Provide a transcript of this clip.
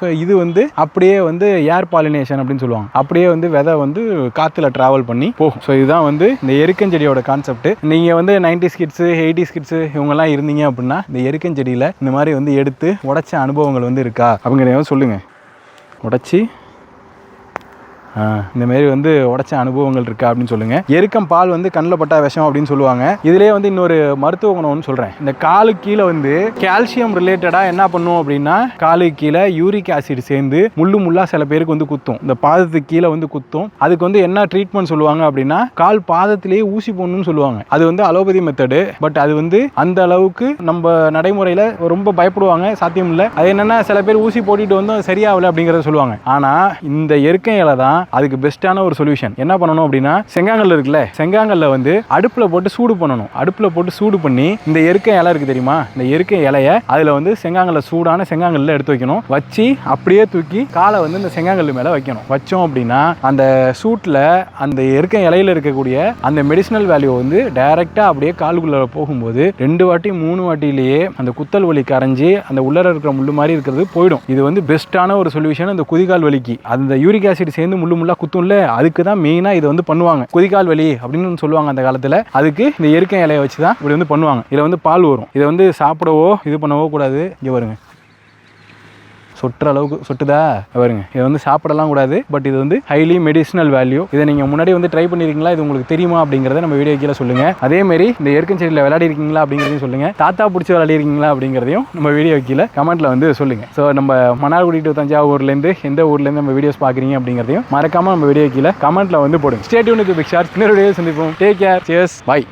So இது வந்து அப்படியே வந்து ஏர் பாலினேஷன் அப்படின்னு சொல்லுவாங்க. அப்படியே வந்து விதை வந்து காற்றுல ட்ராவல் பண்ணி போகும். ஸோ இதுதான் வந்து இந்த எருக்கஞ்செடியோட கான்செப்ட். நீங்கள் வந்து 90s கிட்ஸு 80s கிட்ஸு இவங்கெல்லாம் இருந்தீங்க அப்படின்னா இந்த எருக்கஞ்செடியில் இந்த மாதிரி வந்து எடுத்து உடைச்ச அனுபவங்கள் வந்து இருக்கா அப்படிங்கிறத சொல்லுங்கள். உடைச்சி இந்த மாதிரி வந்து உடைச்ச அனுபவங்கள் இருக்கா அப்படின்னு சொல்லுங்கள். எருக்கம் பால் வந்து கண்ணில் பட்டா விஷம் அப்படின்னு சொல்லுவாங்க. இதிலே வந்து இன்னொரு மருத்துவ குணம்னு சொல்கிறேன். இந்த காலுக்கு கீழே வந்து கால்சியம் ரிலேட்டடாக என்ன பண்ணும் அப்படின்னா காலுக்கு கீழே யூரிக் ஆசிட் சேர்ந்து முள்ளாக சில பேருக்கு வந்து குத்தும். இந்த பாதத்துக்கு கீழே வந்து குத்தும். அதுக்கு வந்து என்ன ட்ரீட்மெண்ட் சொல்லுவாங்க அப்படின்னா கால் பாதத்திலேயே ஊசி போடணும்னு சொல்லுவாங்க. அது வந்து அலோபதி மெத்தடு. பட் அது வந்து அந்த அளவுக்கு நம்ம நடைமுறையில் ரொம்ப பயப்படுவாங்க, சாத்தியம் இல்லை. அது என்னென்னா சில பேர் ஊசி போட்டுட்டு வந்து சரியாகலை அப்படிங்கிறத சொல்லுவாங்க. ஆனால் இந்த எருக்கம் இலை தான் அதுக்கு பெஸ்ட்டான ஒரு சொல்யூஷன். என்ன பண்ணணும் அப்படின்னா செங்காங்கல் இருக்குல்ல, செங்காங்கல்ல வந்து அடுப்புல போட்டு சூடு பண்ணணும். அடுப்புல போட்டு சூடு பண்ணி இந்த எருக்க இலை இருக்கு தெரியுமா, இந்த எருக்க இலைய அதுல வந்து செங்காங்கல்ல சூடான செங்காங்கல்ல எடுத்து வைக்கணும். வச்சு அப்படியே தூக்கி காலை வந்து இந்த செங்காங்கல் மேல வைக்கணும். வச்சோம் அப்படின்னா அந்த சூட்ல அந்த எருக்க இலையில இருக்கக்கூடிய அந்த மெடிசினல் வேல்யூ வந்து டைரக்டா அப்படியே காலுக்குள்ள போகும்போது 2 வாட்டி 3 வாட்டிலேயே அந்த குத்தல் வலி கரைஞ்சி அந்த உள்ளர இருக்கிற முள்ளு மாதிரி இருக்கிறது போயிடும். இது வந்து பெஸ்ட்டான ஒரு சொல்யூஷன் இந்த குதிகால் வலிக்கு. அந்த யூரிக் ஆசிட் சேர்ந்து முள்ளு குத்தும்ல, அதுக்கு தான் மெயினா இதை வந்து பண்ணுவாங்க. குதிகால் வலி அப்படின்னு சொல்லுவாங்க அந்த காலத்துல. அதுக்கு இந்த எருக்கம் இலையை வச்சு தான் இப்படி வந்து பண்ணுவாங்க. இதுல வந்து பால் வரும். இதை வந்து சாப்பிடவோ இது பண்ணவோ கூடாது. இங்க பாருங்க, சொட்டுற அளவுக்கு சொட்டுதா பாருங்க. இதை வந்து சாப்பிடலாம் கூடாது. பட் இது வந்து ஹைலி மெடிசினல் வேல்யூ. இதை நீங்க முன்னாடி வந்து ட்ரை பண்ணிருக்கீங்களா, இது உங்களுக்கு தெரியுமா அப்படிங்கறத நம்ம வீடியோ கீழே சொல்லுங்க. அதே மாதிரி இந்த எருக்கம் செடியில் விளையாடி இருக்கீங்களா அப்படிங்கிறதையும் சொல்லுங்க. தாத்தா பிடிச்சி விளையாடி இருக்கீங்களா அப்படிங்கிறதையும் நம்ம வீடியோ கீழே கமெண்ட்ல வந்து சொல்லுங்க. ஸோ நம்ம மன்னார்குடி டு தஞ்சாவூர்லேருந்து எந்த ஊர்லேருந்து நம்ம வீடியோஸ் பார்க்குறீங்க அப்படிங்கிறதையும் மறக்காம நம்ம வீடியோ கீழே கமெண்ட்ல வந்து போடுங்க. Stay tuned with Big Shorts. இன்னொரு வீடியோ சந்திப்போம். Take care. சியர்ஸ். பை.